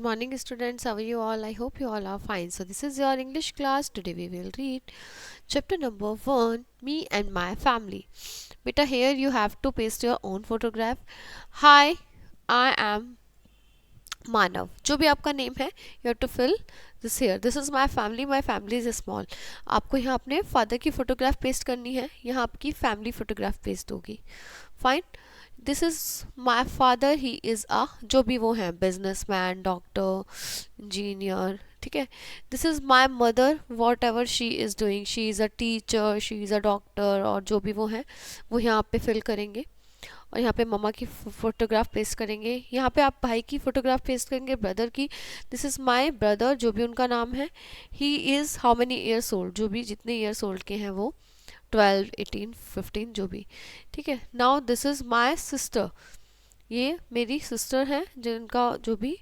morning students, how are you all? I hope you all are fine. So this is your English class. Today we will read chapter number 1, Me and My Family. Beta, here you have to paste your own photograph. Hi, I am मानव, जो भी आपका name है, you have to fill this here. This is my family is small. आपको यहाँ अपने father की photograph paste करनी है, यहाँ आपकी फैमिली फोटोग्राफ पेस्ट होगी. Fine. This is my father, he is a, जो भी वो हैं, बिजनेसमैन, डॉक्टर, इंजीनियर. ठीक है. This is my mother, what ever she is doing, she is a teacher, she is a doctor, और जो भी वो हैं वो यहाँ पे फिल करेंगे. और यहाँ पे मम्मा की फोटोग्राफ पेस्ट करेंगे. यहाँ पे आप भाई की फोटोग्राफ पेस्ट करेंगे, ब्रदर की. दिस इज़ माई ब्रदर, जो भी उनका नाम है. He is how many years old, जो भी जितने ईयर्स ओल्ड के हैं वो, 12, 18, 15, जो भी. ठीक है. Now this is my sister, ये मेरी सिस्टर है जिनका जो भी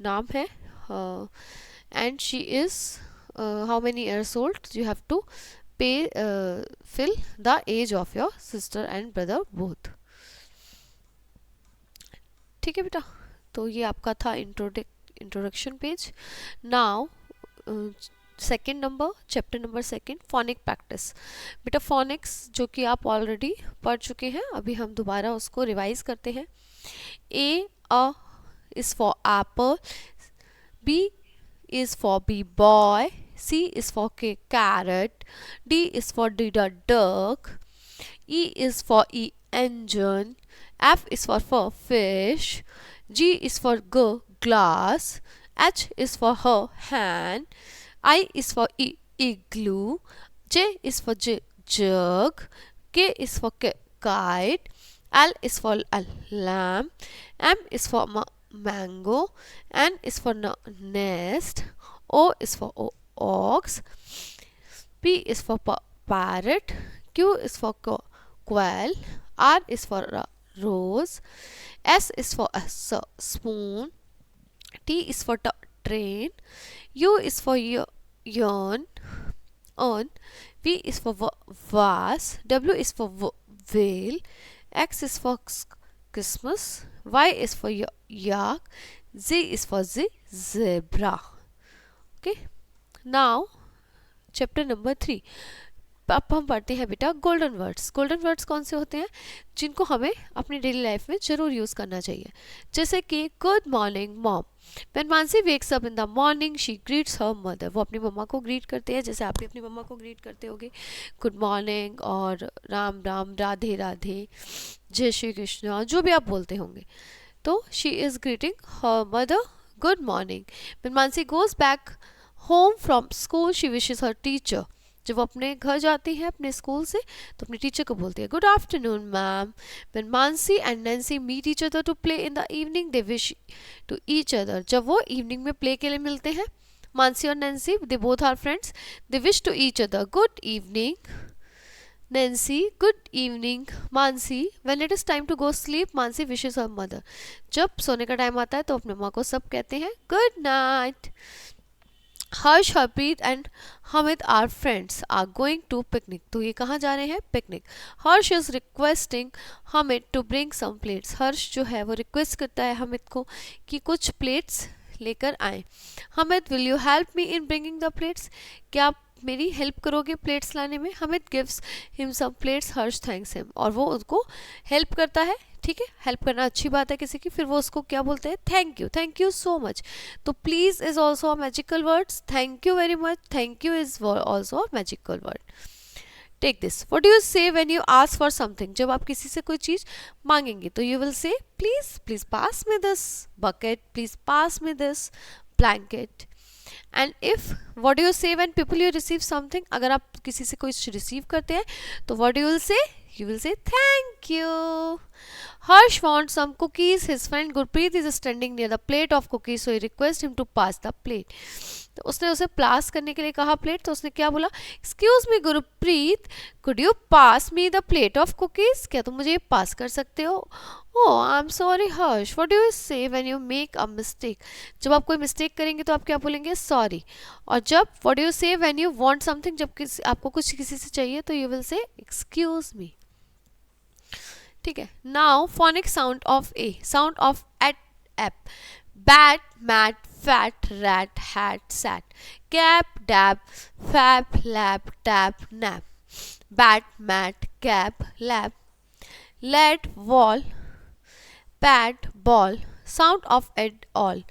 नाम है. And she is how many years old. You have to पे fill the age of your sister and brother both. ठीक है बेटा. तो ये आपका था introduction page. Now second number, chapter number 2, phonic practice. बेटा फोनिक्स जो कि आप ऑलरेडी पढ़ चुके हैं, अभी हम दोबारा उसको रिवाइज करते हैं. A a is for apple, B is for B boy, C is for carrot, D is for duck, E is for engine, F is for fish, G is for glass, H is for hand, I is for igloo, J is for jug, K is for kite, L is for lamb, M is for mango, N is for nest, O is for ox, P is for parrot, Q is for quail, R is for rose, S is for spoon, T is for train, U is for yarn, V is for vase, W is for whale, X is for Christmas, Y is for yak, Z is for zebra. Okay. Now chapter number 3. अब हम पढ़ते हैं बेटा golden words. Golden words कौन से होते हैं जिनको हमें अपनी डेली लाइफ में जरूर यूज़ करना चाहिए. जैसे कि good morning mom. When Mansi wakes up in the morning she greets her mother. वो अपनी मम्मा को ग्रीट करते हैं जैसे आप भी अपनी मम्मा को ग्रीट करते होगे, गुड मॉर्निंग और राम राम, राधे राधे, जय श्री कृष्णा, जो भी आप बोलते होंगे. तो she is greeting her mother good morning. When Mansi goes back home from school she wishes her teacher. जब वो अपने घर जाती है अपने स्कूल से तो अपने टीचर को बोलती है good afternoon ma'am. When Mansi and Nancy meet each other to play in the evening they wish to each other. जब वो इवनिंग में प्ले के लिए मिलते हैं, मानसी और Nancy, they both are friends, they wish to each other good evening Nancy, good evening Mansi. When it is time to go sleep Mansi wishes her mother. जब सोने का टाइम आता है तो अपने माँ को सब कहते हैं good night. Harsh, Harpreet and Hamid are friends are going to picnic. तो ये कहाँ जा रहे हैं? Picnic. Harsh is requesting Hamid to bring some plates. Harsh जो है वो रिक्वेस्ट करता है हमिद को कि कुछ प्लेट्स लेकर आए. Hamid, will you help me in bringing the plates. क्या आप मेरी हेल्प करोगे प्लेट्स लाने में? Hamid gives him some plates. Harsh thanks him, और वो उसको हेल्प करता है. ठीक है, हेल्प करना अच्छी बात है किसी की. फिर वो उसको क्या बोलते हैं? Thank you so much. तो please is also a magical words. Thank you very much, thank you is also a magical word. Take this. What do you say when you ask for something. जब आप किसी से कोई चीज मांगेंगे तो you will say please pass me this bucket, please pass me this blanket. And if what do you say when people you receive something. अगर आप किसी से कुछ रिसीव करते हैं तो व्हाट डू यू विल से? You will say thank you. Harsh wants some cookies. His friend Gurpreet is standing near the plate of cookies, so he requests him to pass the plate. तो उसने उसे पास करने के लिए कहा plate. तो उसने क्या बोला? Excuse me Gurpreet, could you pass me the plate of cookies. क्या तुम मुझे पास कर सकते हो? Oh, I'm sorry Harsh. What do you say when you make a mistake. जब आप कोई मिस्टेक करेंगे तो आप क्या बोलेंगे? सॉरी. और जब what do you say when you want something, जब आपको कुछ किसी से चाहिए तो you will say excuse me. ठीक है. Now phonic sound of A. Sound of at ap. Bat, mat, fat, rat, hat, sat. Cap, dab, fab, lab, tab, nap. Bat, mat, cap, lab. Lead, wall, pad, ball. Sound of it all.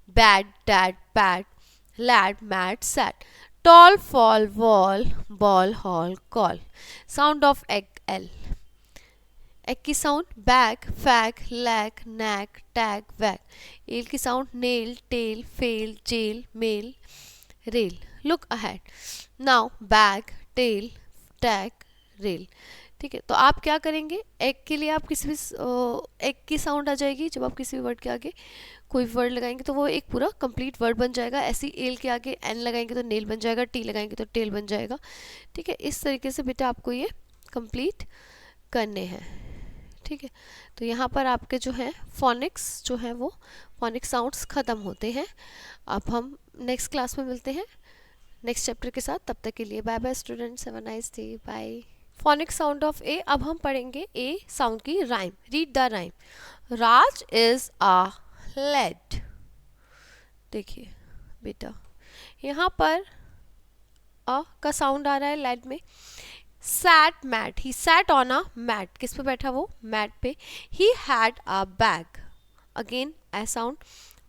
Bad, dad, pat. Lad, mat, sat. Tall, fall, wall, ball, hall, call. Sound of egg, L. Egg की sound bag, fag, lag, nag, tag, wag. Eel की sound nail, tail, fail, jail, mail, rail. Look ahead. Now bag, tail, tag, rail. ठीक है, तो आप क्या करेंगे, egg के लिए आप किसी भी एग की साउंड आ जाएगी जब आप किसी भी वर्ड के आगे कोई वर्ड लगाएंगे तो वो एक पूरा कंप्लीट वर्ड बन जाएगा। ऐसे ही एल के आगे एन लगाएंगे तो नेल बन जाएगा, टी लगाएंगे तो टेल बन जाएगा। ठीक है, इस तरीके से बेटा आपको ये कंप्लीट करने हैं। ठीक है, तो यहाँ पर आपके जो है फोनिक्स जो है वो फोनिक साउंड्स ख़त्म होते हैं। अब हम नेक्स्ट क्लास में मिलते हैं नेक्स्ट चैप्टर के साथ। तब तक के लिए bye bye students, have a nice day, bye. Phonic sound of A. अब हम पढ़ेंगे ए साउंड की rhyme. Read the rhyme. Raj is a lad. देखिए बेटा यहाँ पर अ का साउंड आ रहा है लेड में। Sat mat, he sat on a mat, किस पे बैठा वो, मैट पे। He had a bag, again A sound.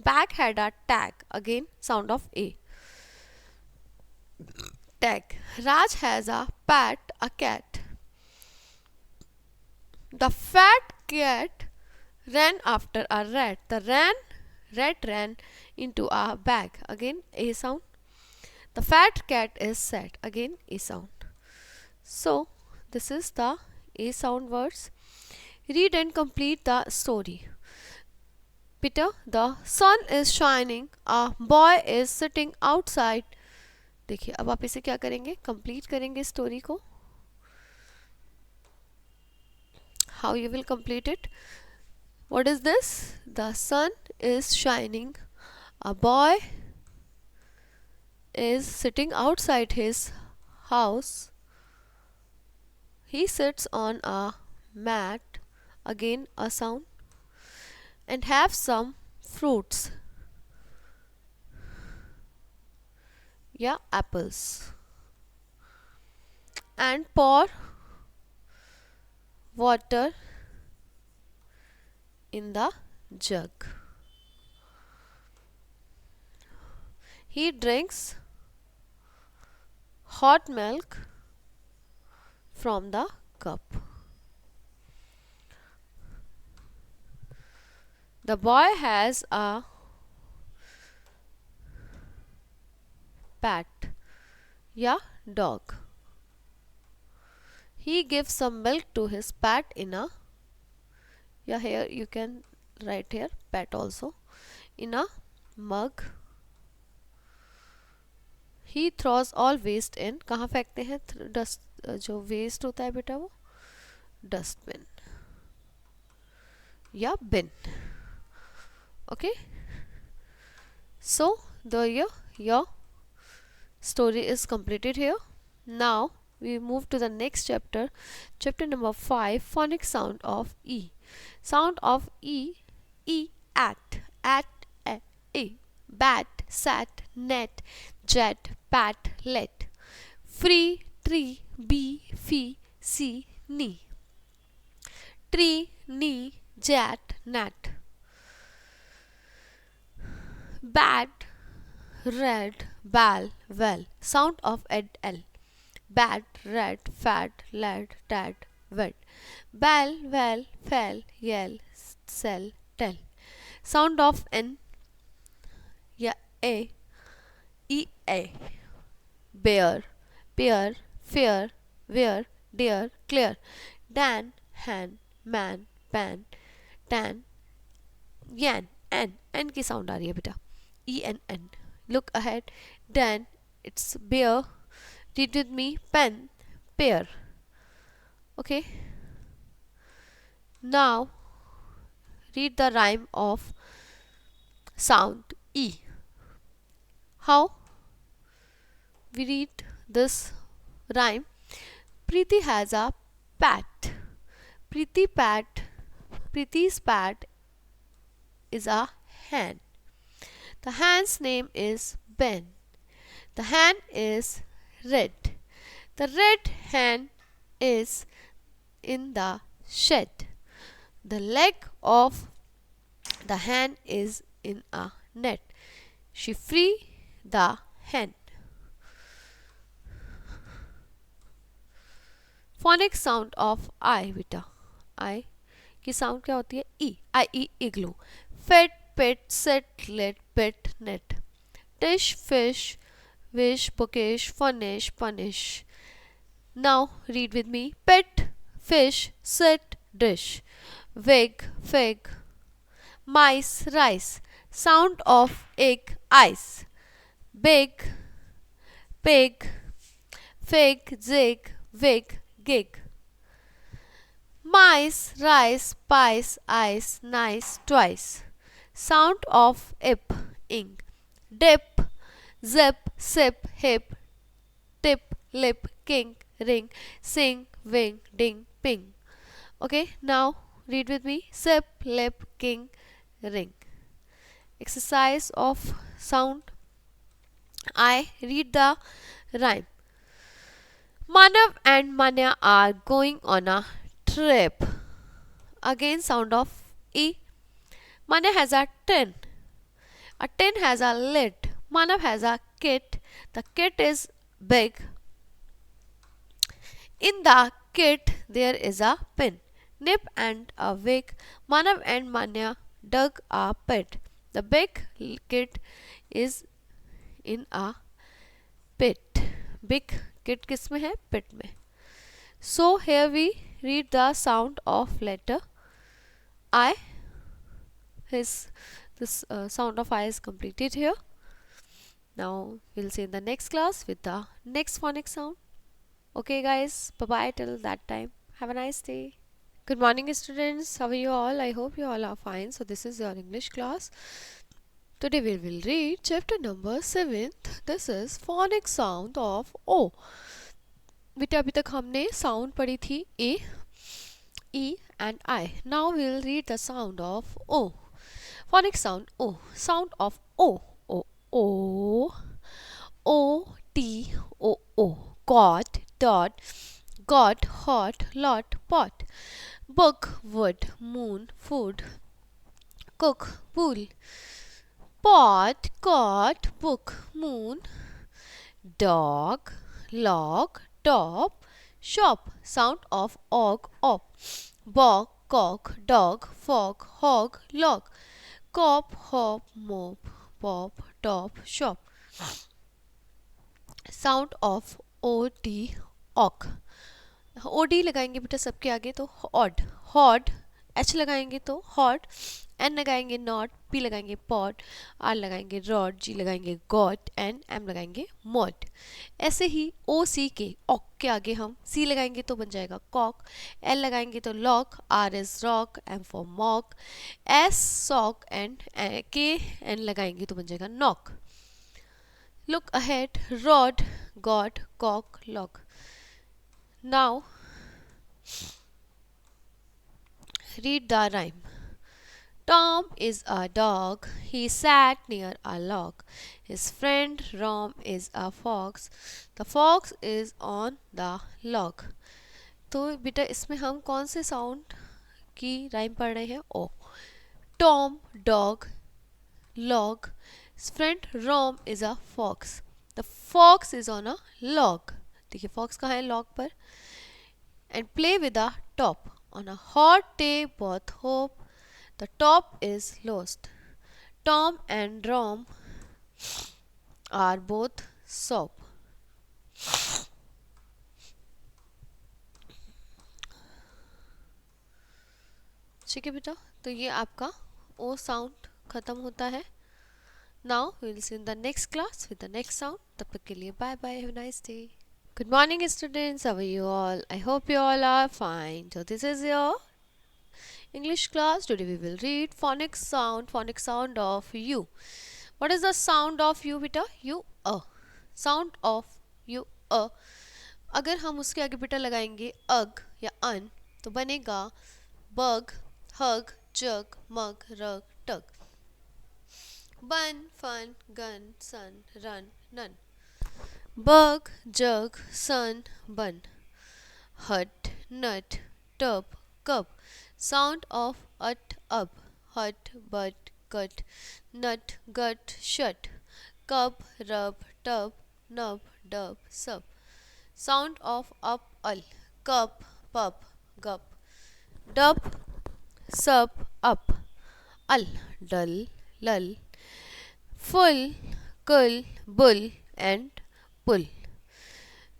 Bag had a tag, again sound of A, tag. Raj has a pet, a cat. The fat cat ran after a rat. The rat ran into a bag. Again a sound. The fat cat is sad. Again a sound. So this is the a sound words. Read and complete the story. Peter, the sun is shining. A boy is sitting outside. देखिए अब आप इसे क्या करेंगे, complete करेंगे story को। How you will complete it. What is this, the sun is shining, a boy is sitting outside his house, he sits on a mat, again a sound, and have some fruits, yeah, apples, and pour water in the jug. He drinks hot milk from the cup. The boy has a pet, yeah, dog. He gives some milk to his pet in a, yeah, here you can write here pet also, in a mug. He throws all waste in, कहाँ फेंकते हैं, dust, जो waste होता है बेटा वो dustbin या bin. Okay, so the your story is completed here. Now we move to the next chapter, chapter number 5, phonic sound of E. Sound of E, E, at, a, bat, sat, net, jet, pat, let. Free, tree, bee, fee, see, knee. Tree, knee, jet, nat. Bat, red, ball, well. Sound of ed, l. Bat, red, fat, lad, tad, wet. Bell, well, fell, yell, sell, tell. Sound of n, yeah, a, e, a. Bear, pear, fear, wear, dear, clear. Dan, hand, man, pan, tan, yan, n की sound आ रही है बेटा, e and n. Look ahead. Dan, it's bear. Read with me, pen, pear. Okay. Now read the rhyme of sound E. How we read this rhyme? Preeti has a pat. Preeti's pat is a hen. The hen's name is Ben. The hen is red. The red hen is in the shed. The leg of the hen is in a net. She free the hen. Phonic sound of I बेटा. I की साउंड क्या होती है? ई. I ई igloo. Fate pet set let pet net. Dish fish wish bookish funish punish. Now read with me. Pet fish sit dish. Wig fig. Mice rice. Sound of egg ice. Big pig. Fig zig wig gig. Mice rice pies ice nice twice. Sound of ip ink. Dip zip sip hip tip lip king ring sing wing ding ping. Okay, now read with me. Sip lip king ring. Exercise of sound. I read the rhyme. Manav and Manya are going on a trip. Again sound of E. Manya has a tin. A tin has a lid. Manav has a kit. The kit is big. In the kit there is a pin, nip and a wig. Manav and Manya dug a pit. The big kit is in a pit. Big kit किसमें है? Pit में. So here we read the sound of letter I. This sound of I is completed here. Now we'll see in the next class with the next phonic sound. Okay guys, bye bye till that time. Have a nice day. Good morning students. How are you all? I hope you all are fine. So this is your English class. Today we will read chapter number 7th. This is phonic sound of O. बेटा अभी तक हमने sound पढ़ी थी A, E and I. Now we will read the sound of O. Phonic sound O. Sound of O. O. O. O. T. O. O. Got. Dot. Got. Hot. Lot. Pot. Book. Wood. Moon. Food. Cook. Pool. Pot. Cot. Book. Moon. Dog. Log. Top. Shop. Sound of og. Op. Bog. Cock. Dog. Fog. Hog. Log. Cop. Hop. Mop. Pop. Top. Shop. Sound of od. Ok. od लगाएंगे बेटा सबके आगे तो odd. Hod. h लगाएंगे तो hot. n लगाएंगे not. p लगाएंगे pot. r लगाएंगे rod. g लगाएंगे got. and m लगाएंगे mod. ऐसे ही o c के ok के आगे हम c लगाएंगे तो बन जाएगा cock. l लगाएंगे तो lock. r is rock. m for mock. s sock and k n लगाएंगे तो बन जाएगा knock. Look ahead. Rod. God. Cock. Log. Now read the rhyme. Tom is a dog. He sat near a log. His friend Rom is a fox. The fox is on the log. तो बेटा इसमें हम कौन से sound की rhyme पढ़ रहे हैं? ओ. Tom, dog, log. His friend Rom is a fox. The fox is on a log. देखिए fox कहाँ है? log पर. And play with the top. On a hot day both hope the top is lost. Tom and Rom are both soap. ठीक है बेटा, तो ये आपका ओ साउंड खत्म होता है. Now we will see in the next class with the next sound. तब तक के लिए bye bye. Have a nice day. Good morning students. How are you all? I hope you all are fine. So this is your English class. Today we will read phonic sound of U. What is the sound of U बेटा? U a. Sound of U a. अगर हम उसके आगे बेटा लगाएंगे अग या अन तो बनेगा बग, हग, जग, मग, रग, टग. bun, fun, gun, sun, run, none. Bug, jug, sun, bun. Hut, nut, tub, cup. Sound of ut, up. Hut, but, cut. Nut, gut, shut. Cup, rub, tub, nub, dub, sub. Sound of up, al. Cup, pup, gup. Dub, sub, up. Al, dull, lull. Full, cull, bull, and pull.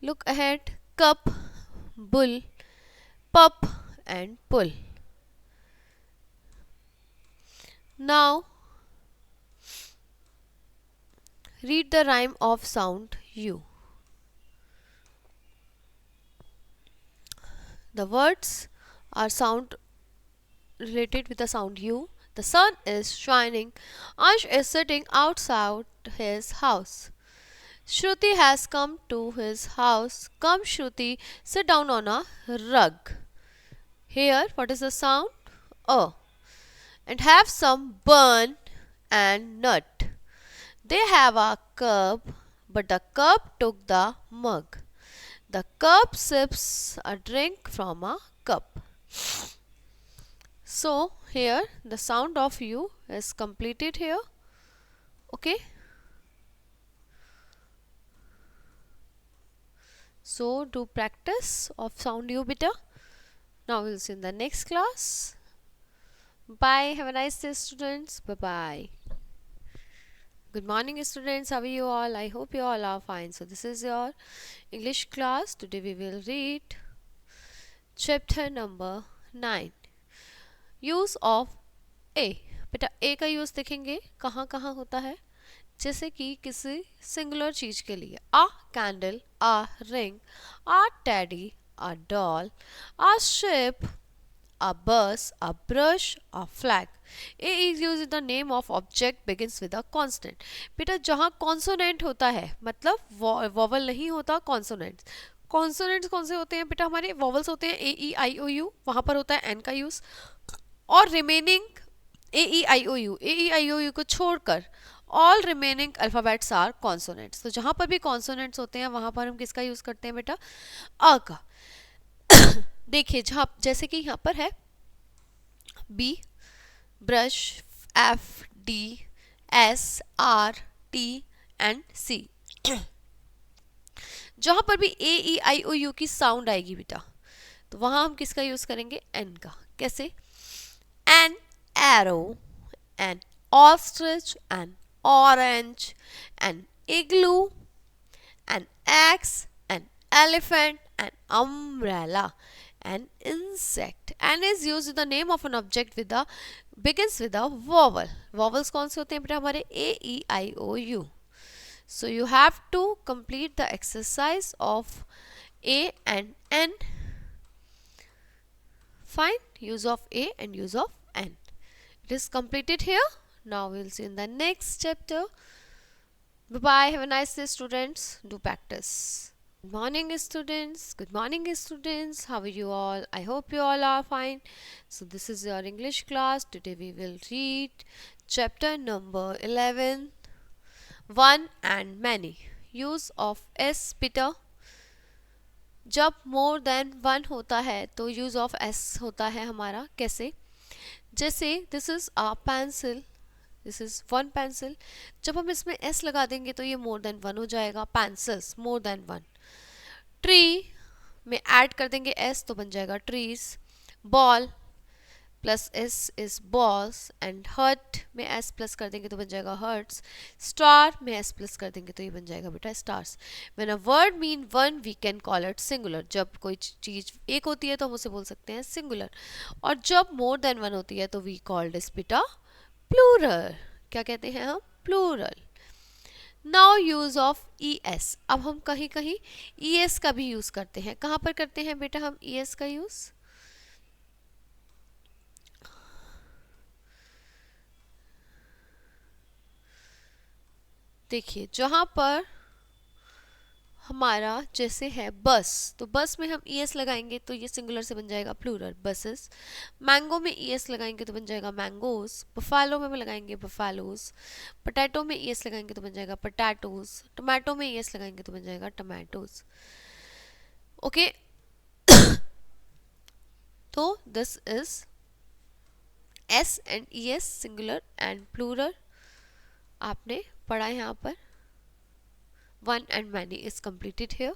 Look ahead, cup, bull, pup, and pull. Now read the rhyme of sound U. The words are sound related with the sound U. The sun is shining. Ansh is sitting outside his house. Shruti has come to his house. Come, Shruti, sit down on a rug. Here, what is the sound? A. And have some bun and nut. They have a cup, but the cup took the mug. The cup sips a drink from a cup. So here the sound of U is completed here. Okay. So do practice of sound U beta. Now we'll see in the next class. Bye. Have a nice day, students. Bye bye. Good morning, students. How are you all? I hope you all are fine. So this is your English class. Today we will read chapter number 9. Use of A. बेटा A का use देखेंगे कहाँ कहाँ होता है. जैसे कि किसी सिंगुलर चीज़ के लिए a candle, a ring, a teddy, a doll, a ship, a bus, a brush, a flag. A is used in the name of object begins with a consonant. बेटा जहाँ कॉन्सोनेंट होता है मतलब वॉवल नहीं होता, कॉन्सोनेंट्स. कॉन्सोनेंट्स कौन से होते हैं बेटा? हमारे वॉवल्स होते हैं ए ई आई ओ यू, वहाँ पर होता है एन का यूज़. और remaining A E I O U, A E I O U को छोड़कर all remaining alphabets are consonants. तो जहाँ पर भी कॉन्सोनेंट्स होते हैं वहाँ पर हम किसका यूज़ करते हैं बेटा? अ का. देखिए जहाँ जैसे कि यहाँ पर है B, brush, F, D, S, R, T and C. जहाँ पर भी ए ई आई ओ यू की साउंड आएगी बेटा तो वहाँ हम किसका यूज़ करेंगे? एन का. कैसे? An arrow, an ostrich, an orange, an igloo, an ox, an elephant, an umbrella, an insect. N is used in the name of an object with the begins with a vowel. Vowels कौन से होते हैं बेटा? हमारे A, E, I, O, U. So you have to complete the exercise of A and N. Fine. Use of A and use of N. It is completed here. Now we'll see in the next chapter. Bye bye. Have a nice day, students. Do practice. Good morning, students. Good morning, students. How are you all? I hope you all are fine. So this is your English class. Today we will read chapter number 11, one and many. Use of S Peter. जब more than one होता है तो use of S होता है हमारा. कैसे? जैसे this is a pencil. This is one pencil. जब हम इसमें S लगा देंगे तो ये more than one हो जाएगा. Pencils more than one. Tree में ऐड कर देंगे एस तो बन जाएगा trees. Ball plus S is balls and heart में एस प्लस कर देंगे तो बन जाएगा हर्ट्स. स्टार में एस प्लस कर देंगे तो ये बन जाएगा बेटा stars. When a word mean one we can call it singular. जब कोई चीज़ एक होती है तो हम उसे बोल सकते हैं सिंगुलर. और जब मोर देन वन होती है तो वी कॉल्ड इस बेटा प्लूरल. क्या कहते हैं हम? Plural. Now use of E S. अब हम कहीं कहीं ई एस का भी यूज करते हैं. कहाँ पर करते हैं बेटा हम ई एस का यूज? देखिए जहाँ पर हमारा जैसे है बस, तो बस में हम ईएस लगाएंगे तो ये सिंगुलर से बन जाएगा प्लूरल बसेस। मैंगो में ईएस लगाएंगे तो बन जाएगा मैंगोज। बफालो में लगाएंगे बफालोज। पोटैटो में ईएस लगाएंगे तो बन जाएगा पोटैटोज। टोमेटो में ईएस लगाएंगे तो बन जाएगा टोमेटोज। ओके, तो this is S and ES singular and plural आपने पढ़ा है यहाँ पर। one and many is completed here.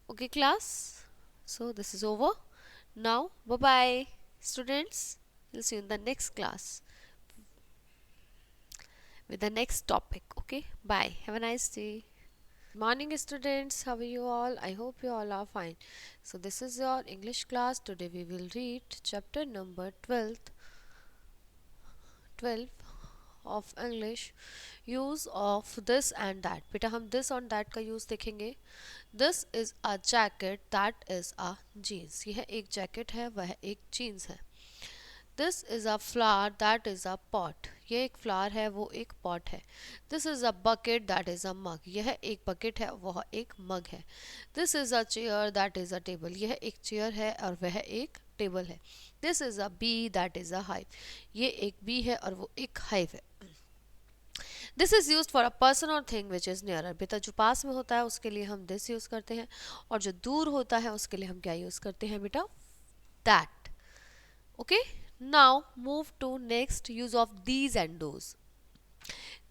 Okay class, so this is over now. Bye bye students, we'll see you in the next class with the next topic. Okay, bye, have a nice day. Morning students, how are you all? I hope you all are fine. So this is your English class. Today we will read chapter number 12 of English, use of this and that. बेटा हम this और that का use देखेंगे। This is a jacket, that is a jeans. यह एक jacket है, वह एक जीन्स है। This is a flower, that is a pot. यह एक फ्लावर है, वो एक पॉट है। This is a bucket, that is a mug. यह एक बकेट है, वह एक मग है। This is a chair, that is a table. यह एक चेयर है और वह एक टेबल है। This is a bee, that is a hive. ये एक बी है और वो एक हाइव है। This is use for a person और थिंग विच इज नियरर। बेटा जो पास में होता है उसके लिए हम दिस यूज करते हैं, और जो दूर होता है उसके लिए हम क्या यूज करते हैं बेटा, that. Okay, now move to next use of these and those.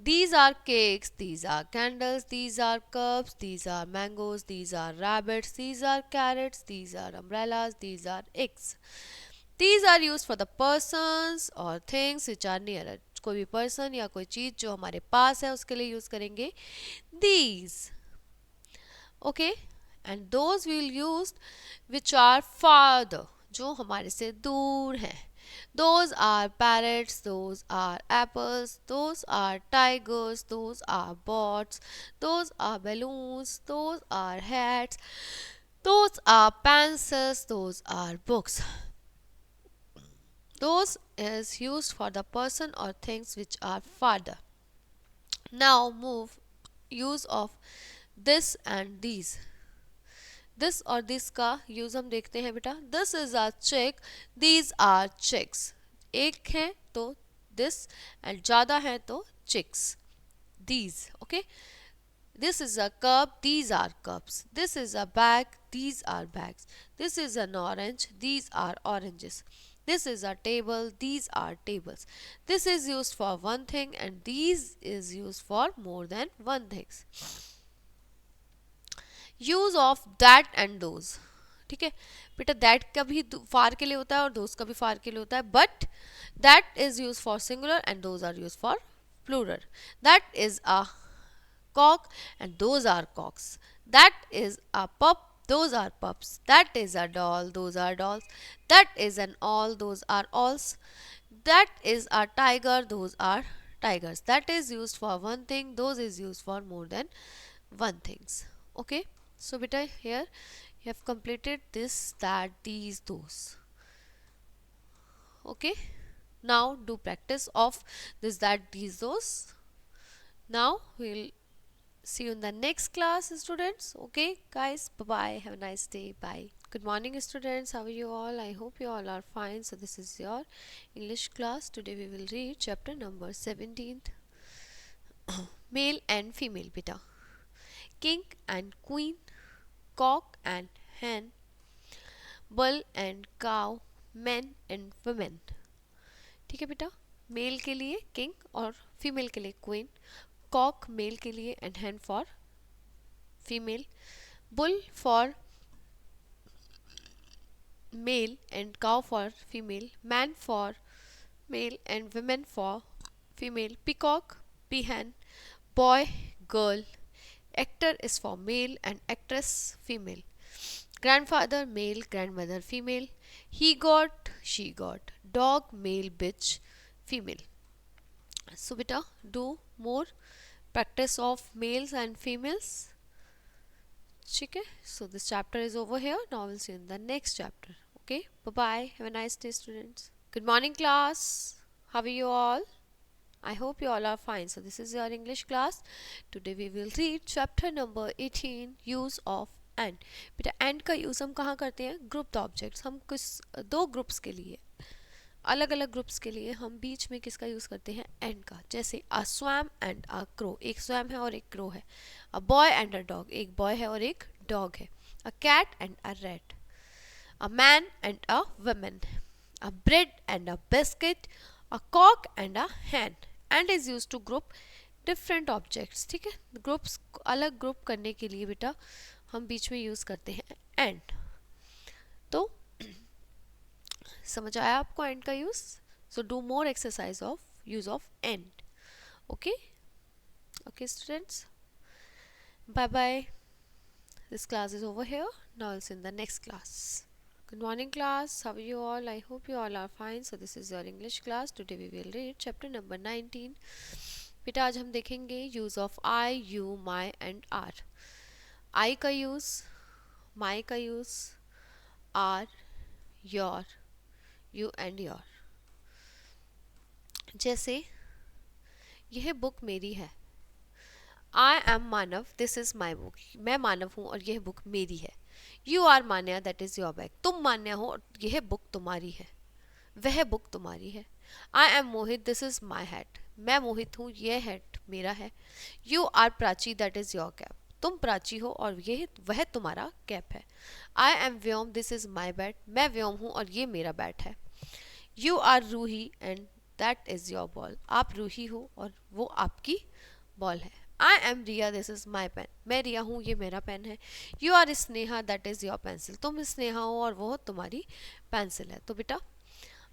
These are cakes, these are candles, these are cups, these are mangoes, these are rabbits, these are carrots, these are umbrellas, these are eggs. These are used for the persons or things which are nearer. कोई भी person या कोई चीज जो हमारे पास है उसके लिए यूज करेंगे these. Okay, and those we'll use which are farther, जो हमारे से दूर हैं। Those are parrots, those are apples, those are tigers, those are boats, those are balloons, those are hats, those are pencils, those are books. Those is used for the person or things which are farther. Now move use of this and these. This और this का use हम देखते हैं बेटा। This is a chick, these are chicks. एक है तो this and ज्यादा है तो chicks, these. Okay, this is a cup, these are cups. This is a bag, these are bags. This is an orange, these are oranges. This is a table, these are tables. This is used for one thing and these is used for more than one things. Use of that and those. ठीक है बेटा, that का भी फार के लिए होता है और दोज का भी फार के लिए होता है, but that is use for singular and those are use for plural. That is a cock and those are cocks. That is a pup, those are pups. That is a doll, those are dolls. That is an owl, those are owls. That is a tiger, those are tigers. That is used for one thing, those is used for more than one things. Okay, so beta here you have completed this, that, these, those. Okay, now do practice of this, that, these, those. Now we'll see you in the next class students. Okay guys, bye bye, have a nice day, bye. Good morning students, how are you all? I hope you all are fine. So this is your English class. Today we will read chapter number 17, male and female beta. King and queen, cock and hen, bull and cow, men and women. ठीक है बेटा, mail के लिए king और female के लिए queen, Kock mail के लिए and Hahn for female, bull for male and cow for female, man for male and women for female, peacock peahen, boy girl, actor is for male and actress female, grandfather male, grandmother female, he got, she got, dog male, bitch female. So beta do more practice of males and females. ठीक है, so this chapter is over here. Now we'll see you in the next chapter. Okay, bye bye, have a nice day students. Good morning class, how are you all? I hope you all are fine. So this is your English class. Today we will read chapter number 18, use of and. बेटा and का use हम कहाँ करते हैं? Group objects हम कुछ दो groups के लिए, अलग अलग ग्रुप्स के लिए हम बीच में किसका यूज़ करते हैं? एंड का। जैसे a swan and a crow, एक स्वैम है और एक क्रो है। A boy and a dog, एक बॉय है और एक डॉग है। A cat and a rat, a man and a woman, a bread and a biscuit, a cock and a hen. And is use to group different objects. ठीक है, groups अलग group करने के लिए बेटा हम बीच में यूज करते हैं एंड। तो समझ आया आपको एंड का use? So do more exercise of use of and. Okay okay students, bye bye. This class is over here. Now I'll see you in the next class. Good morning class, how are you all? I hope you all are fine. So this is your English class. Today we will read chapter number 19. बेटा आज हम देखेंगे use of I, you, my and are. I का use, my का use, are, your, you and your. जैसे यह book मेरी है. I am Manav, this is my book. मैं मानव हूँ और यह बुक मेरी है. You are Manya, that is your bag. तुम मान्या हो और यह बुक तुम्हारी है, वह बुक तुम्हारी है. I am Mohit, this is my hat. मैं मोहित हूँ, यह हैट मेरा है. You are Prachi, that is your cap. तुम प्राची हो और यह वह तुम्हारा कैप है. I am Vyom, this is my bat. मैं व्योम हूँ और ये मेरा बैट है. You are Ruhi and that is your ball. आप रूही हो और वो आपकी बॉल है. I am Riya, this is my pen. मैं रिया हूँ, ये मेरा पेन है. You are Sneha, that is your pencil. तुम स्नेहा हो और वो तुम्हारी पेंसिल है. तो बेटा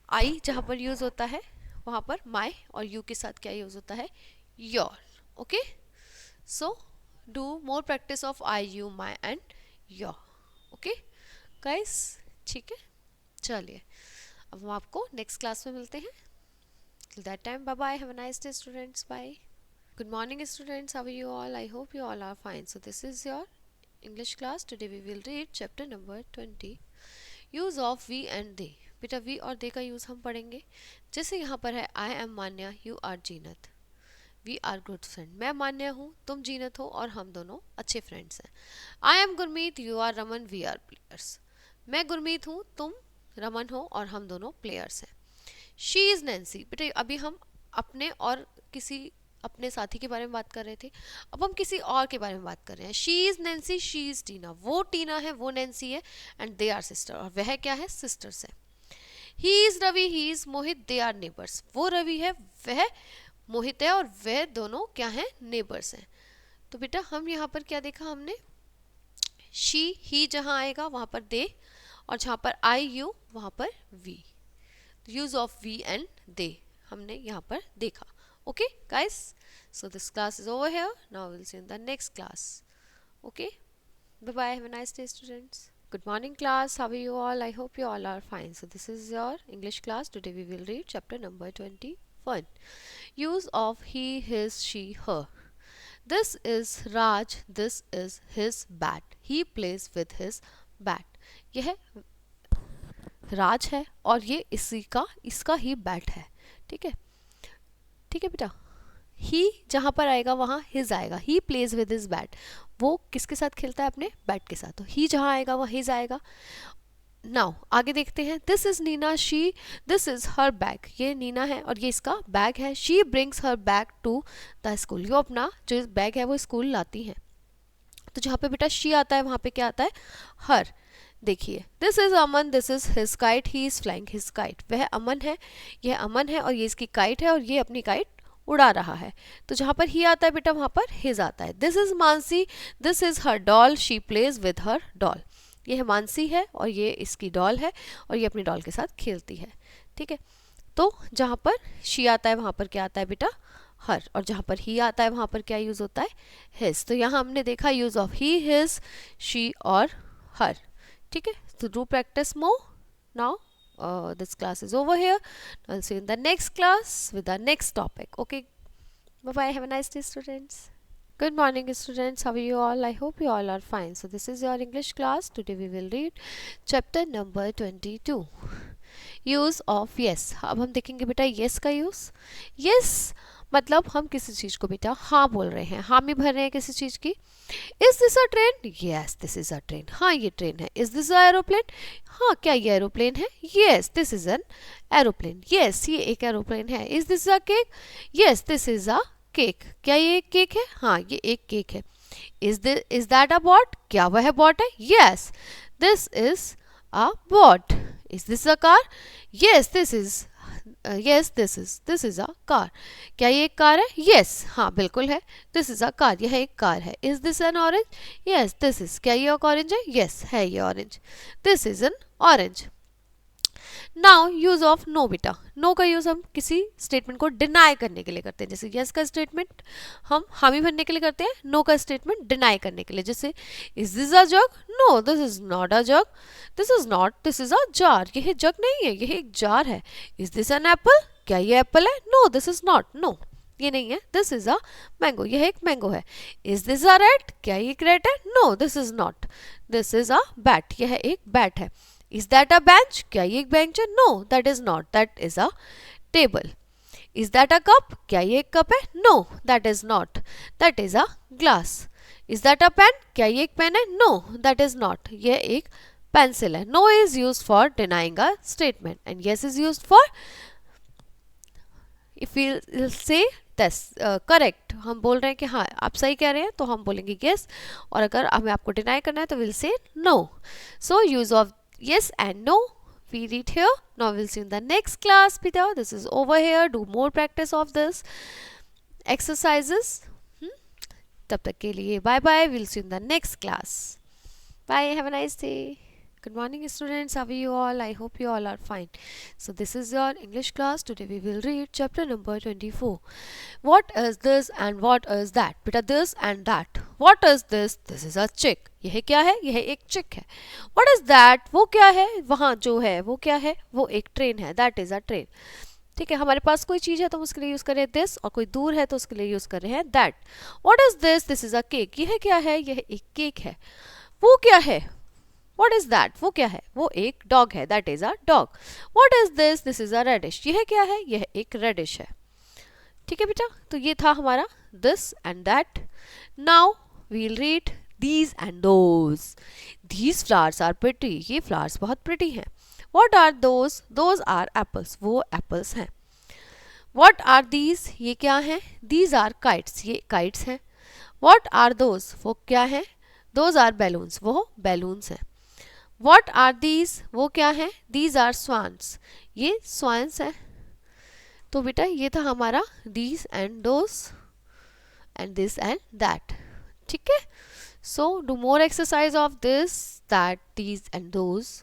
आई जहाँ पर यूज होता है वहाँ पर माई और यू के साथ क्या यूज होता है? Your. Okay, so do more practice of I, you, my and your. Okay guys, ठीक है, चलिए अब हम आपको नेक्स्ट क्लास में मिलते हैं. Till that time, bye bye. Have a nice day, students. Bye. Good morning, students. How are you all? I hope you all are fine. So this is your English class. Today we will read chapter number 20. Use of we and they. बेटा we और they का use हम पढ़ेंगे. जैसे यहाँ पर है I am Manya, you are Zeenat. We are good friend. मैं मान्या हूँ, तुम जीनत हो और हम दोनों अच्छे फ्रेंड्स हैं. I am Gurmeet, you are Raman, we are players. मैं गुरमीत हूँ, तुम रमन हो और हम दोनों प्लेयर्स हैं. She is Nancy. बेटा अभी हम अपने और किसी अपने साथी के बारे में बात कर रहे थे, अब हम किसी और के बारे में बात कर रहे हैं. She is Nancy, she is Tina. वो टीना है, वो नैन्सी है. एंड दे आर सिस्टर, और वह क्या है? सिस्टर्स है. He is Ravi, he is Mohit, they are neighbours. वो रवि है, वह मोहित है और वह दोनों क्या हैं? नेबर्स हैं. तो बेटा हम यहाँ पर क्या देखा हमने? शी, ही जहाँ आएगा वहाँ पर दे, और जहाँ पर आई, यू, वहाँ पर we. Use of we and they हमने यहाँ पर देखा. Okay guys, so this class is over here. Now will see in the next class. Okay, bye bye. Have a nice day students. Good morning class, how are you all? I hope you all are fine. So this is your English class. Today we will read chapter number 21. Use of he, his, she, her. This is Raj, this is his bat. He plays with his bat. यह राज है और ये इसी का इसका ही bat है. ठीक है, ठीक है बेटा. ही जहाँ पर आएगा वहाँ हिज आएगा. He plays with his bat. वो किसके साथ खेलता है? अपने बैट के साथ. तो ही जहाँ आएगा वहाँ हिज आएगा. नाउ आगे देखते हैं. This is Nina, she, this is her bag. ये नीना है और ये इसका बैग है. She brings her bag to the school. वो अपना जो बैग है वो स्कूल लाती है. तो जहाँ पे बेटा शी आता है वहाँ पे क्या आता है? हर. देखिए, this is Aman, this is his kite, he is flying his kite. वह अमन है, यह अमन है और ये इसकी काइट है और ये अपनी काइट उड़ा रहा है. तो जहाँ पर ही आता है बेटा वहाँ पर हिज आता है. This is Mansi, this is her doll, she plays with her doll. यह मानसी है और ये इसकी डॉल है और ये अपनी डॉल के साथ खेलती है. ठीक है, तो जहाँ पर शी आता है वहाँ पर क्या आता है बेटा? हर. और जहाँ पर ही आता है वहाँ पर क्या यूज़ होता है? हिज. तो यहाँ हमने देखा use of he, his, she और हर. ठीक है, तो do practice more. Now this class is over here. I'll see you in the next class with the next topic. Okay, bye bye. Have a nice day students. Good morning students, how are you all? I hope you all are fine. So this is your English class. Today we will read chapter number 22. Use of yes. अब हम देखेंगे बेटा yes का use. Yes मतलब हम किसी चीज को बेटा हाँ बोल रहे हैं, हामी भर रहे हैं किसी चीज की। Is this a train? Yes this is a train, हाँ ये ट्रेन है। Is this a aeroplane? हाँ क्या ये एरोप्लेन है? Yes this is an aeroplane, yes ये एक एरोप्लेन है। Is this a cake? Yes this is a cake, क्या ये एक केक है? हाँ ये एक केक है। Is that a boat? क्या वह बॉट है? Yes this is a boat. Is this a car? Yes this is a car, क्या ये एक कार है? यस हाँ बिल्कुल है, दिस इज अ कार, यह एक कार है। Is this an orange? Yes this is, क्या ये ऑरेंज है? यस है ये orange, this is an orange. Now use of no बेटा, नो का यूज हम किसी स्टेटमेंट को डिनाई करने के लिए करते हैं, जैसे यस का स्टेटमेंट हम हामी भरने के लिए करते हैं, नो का स्टेटमेंट डिनाई करने के लिए, जैसे is this a jug? No this is not a jug, this is a jar, यह जग नहीं है, यह एक जार है। Is this an apple? क्या ये एप्पल है? No this is not, no ये नहीं है, दिस इज अ मैंगो, यह एक मैंगो है। Is this a rat? क्या ये एक रैट है? No this is not, this is a bat, यह एक बैट है। Is that a bench? क्या ये एक बेंच है? No that is not, that is a table. Is that a cup? क्या ये एक कप है? No that is not, that is a glass. Is that a pen? क्या ये एक पेन है? नो दैट इज नॉट, यह एक पेंसिल है। No is used for denying a statement and yes is used for if you say this correct, हम बोल रहे हैं कि हाँ आप सही कह रहे हैं तो हम बोलेंगे यस, और अगर हमें आपको डिनाई करना है तो will say no. So use of yes and no we read here. Now we'll see in the next class Peter, this is over here, do more practice of this exercises. तब तक के लिए bye bye, we'll see you in the next class. Bye, have a nice day. Good morning students, how are you all? I hope you all are fine. So this is your English class. Today we will read chapter number 24. What is this and what is that? Beta this and that. What is this? This is a chick. यह क्या है? यह एक चिक है। What is that? वो क्या है? वहाँ जो है वो क्या है? वो एक ट्रेन है। That is a train. ठीक है, हमारे पास कोई चीज है तो हम उसके लिए यूज कर रहे हैं दिस, और कोई दूर है तो उसके लिए यूज कर रहे हैं that. What is this? This is a cake. यह क्या है? यह एक केक है। वो क्या है? What is that? वो क्या है? वो एक डॉग है। That is a dog. What is this? This is a radish. यह क्या है? यह एक रेडिश है। ठीक है बेटा, तो ये था हमारा this and that. Now we'll read these and those. These flowers are pretty. ये flowers बहुत pretty हैं। What are those? Those are apples. वो apples हैं। What are these? ये क्या हैं? These are kites. ये kites हैं। What are those? वो क्या हैं? Those are balloons. वो balloons हैं। What are these? वो क्या है? These are swans. ये swans है। तो बेटा ये था हमारा these and those and this and that. ठीक है? So do more exercise of this, that, these and those.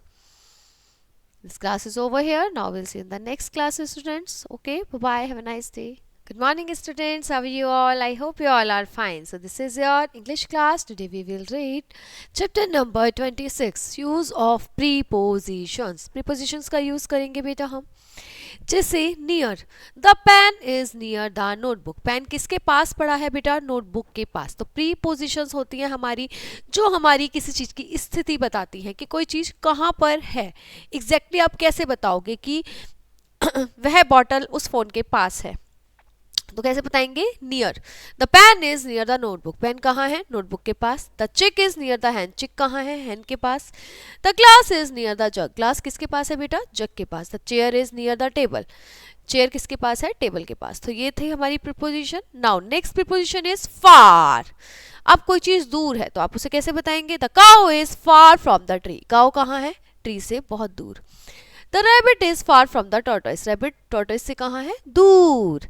This class is over here. Now we'll see you in the next class, students. Okay, bye bye. Have a nice day. Good morning students, how are you all? I hope you all are fine. So this is your English class. Today we will read chapter number 26, use of prepositions. Prepositions का use करेंगे बेटा हम। जैसे near, the pen is near the notebook. Pen किसके पास पड़ा है बेटा? नोटबुक के पास। तो prepositions होती हैं हमारी जो हमारी किसी चीज की स्थिति बताती हैं कि कोई चीज कहाँ पर है। एग्जैक्टली आप कैसे बताओगे कि वह बॉटल उस फोन के पास है, तो कैसे बताएंगे? Near. The pen is near the notebook, pen कहाँ है? नोटबुक के पास। The chick is near the hen, chick कहाँ है? हैन के पास। The glass is near the jug, glass किसके पास है बेटा? जग के पास। The chair is near the table, chair किसके पास है? टेबल के पास। तो ये थी हमारी preposition. Now next preposition is far. अब कोई चीज दूर है तो आप उसे कैसे बताएंगे? The cow is far from the tree, cow कहाँ है? ट्री से बहुत दूर। The rabbit is far from the tortoise. Rabbit tortoise से कहाँ है? दूर।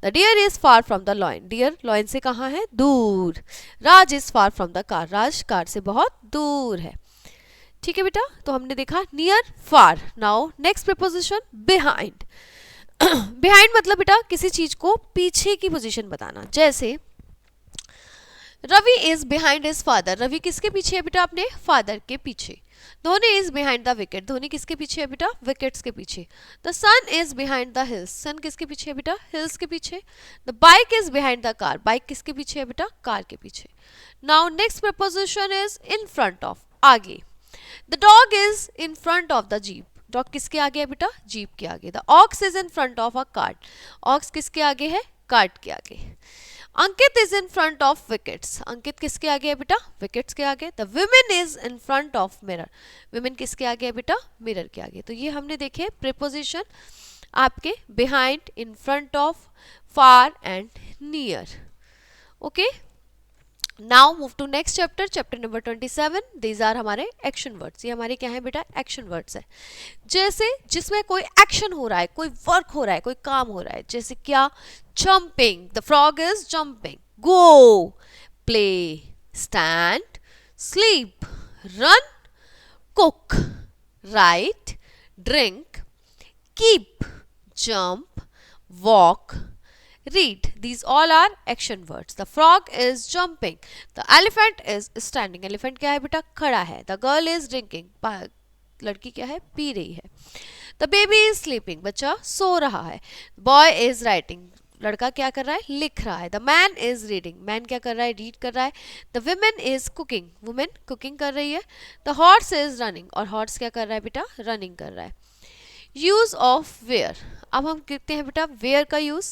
The deer is far from the lion. Deer lion से कहाँ है? दूर। Raj is far from the car. Raj car से बहुत दूर है। ठीक है बेटा, तो हमने देखा near, far. Now next preposition behind. behind मतलब बेटा किसी चीज को पीछे की पोजीशन बताना। जैसे Ravi is behind his father, Ravi किसके पीछे है बेटा? अपने फादर के पीछे। Dhoni is behind the wicket, Dhoni किसके पीछे है बेटा? विकेट्स के पीछे। The sun is behind the hills, sun किसके पीछे है बेटा? हिल्स के पीछे। The bike is behind the car, bike किसके पीछे है बेटा? कार के पीछे। Now next preposition is in front of, आगे। The dog is in front of the jeep, dog किसके आगे है बेटा? जीप के आगे। The ox is in front of a cart, ox किसके आगे है? कार्ड के आगे। Ankit is in front of wickets, Ankit किसके आगे है बेटा? विकेट्स के आगे। The women is in front of mirror, women किसके आगे है बेटा? मिरर के आगे। तो ये हमने देखे प्रीपोजिशन आपके behind, in front of, far and near. Okay, now move to next chapter, chapter number 27। These are हमारे एक्शन वर्ड्स, ये हमारे क्या है बेटा? एक्शन वर्ड्स है। जैसे जिसमें कोई एक्शन हो रहा है, कोई वर्क हो रहा है, कोई काम हो रहा है, जैसे क्या? Jumping, the frog is jumping. Go, play, stand, sleep, run, cook, right, drink, keep, jump, walk, read. These all are action words. The frog is jumping. The elephant is standing. Elephant क्या है बेटा? खड़ा है. The girl is drinking. लड़की क्या है? P रही है. The baby is sleeping. बच्चा सो रहा है. Boy is writing. लड़का क्या कर रहा है? लिख रहा है. The man is reading. Man क्या कर रहा है? रीड कर रहा है. The woman is cooking. Woman cooking कर रही है. The horse is running. और horse क्या कर रहा है बेटा? रनिंग कर रहा है. यूज ऑफ वेयर, अब हम कहते हैं बेटा वेयर का use.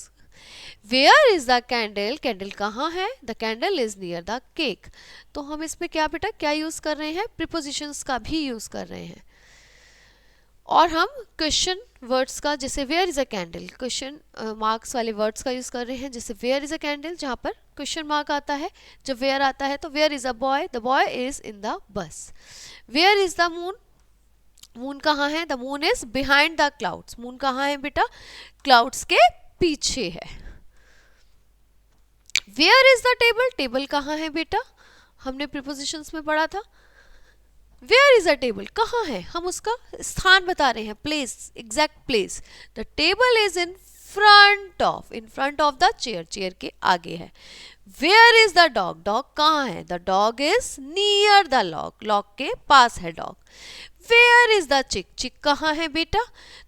Where is the candle, candle कहाँ है? The candle is near the cake. तो हम इसमें क्या बेटा क्या यूज कर रहे हैं? प्रीपोजिशंस का भी यूज कर रहे हैं। और हम क्वेश्चन वर्ड्स का, जैसे where is a candle, question marks वाले वर्ड्स का यूज कर रहे हैं। जैसे वेयर इज अ कैंडल, जहाँ पर क्वेश्चन मार्क आता है। जब वेयर आता है तो where is a boy, the boy is in the bus. Where is the moon, moon कहाँ है? The moon is behind the clouds, moon कहाँ है बेटा? क्लाउड्स के पीछे है। Where is the table, table कहाँ है बेटा? हमने प्रीपोजिशंस में पढ़ा था। वेयर इज द टेबल, कहाँ है? हम उसका स्थान बता रहे हैं, place, exact place. The table is in front of the chair, chair के आगे है। Where is the dog, dog कहाँ है? The dog is near the lock, lock के पास है डॉग। वेयर इज द चिक, चिक कहाँ है बेटा?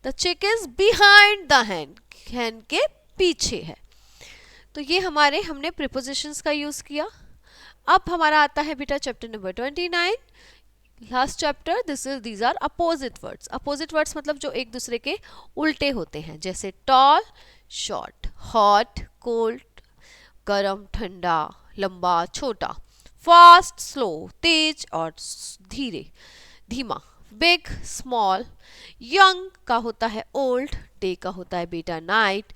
The chick is behind the hen, hen के पीछे है। तो ये हमारे हमने प्रीपोजिशंस का यूज किया। अब हमारा आता है बेटा chapter number 29, last chapter. These are opposite words. Opposite words मतलब जो एक दूसरे के उल्टे होते हैं, जैसे टॉल, शॉर्ट, हॉट, कोल्ड, गरम, ठंडा, लंबा, छोटा, फास्ट, स्लो, तेज और धीरे, धीमा, बिग, स्मॉल, यंग का होता है ओल्ड, डे का होता है बेटा नाइट,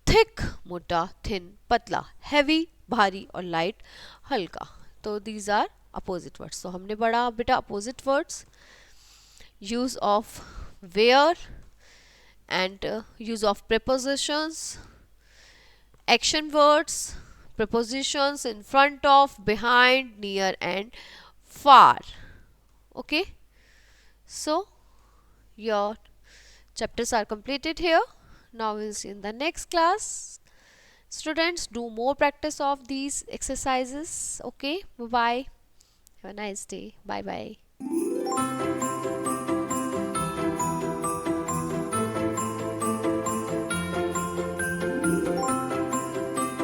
थिक, मोटा, थिन, पतला, हैवी, भारी और लाइट, हल्का। तो दीज आर अपोजिट वर्ड्स। तो हमने पढ़ा बेटा opposite words, use of where and use of prepositions, action words, prepositions in front of, behind, near and far. Okay, so your chapters are completed here. Now we'll see in the next class. Students, do more practice of these exercises. Okay, bye bye, have a nice day, bye bye.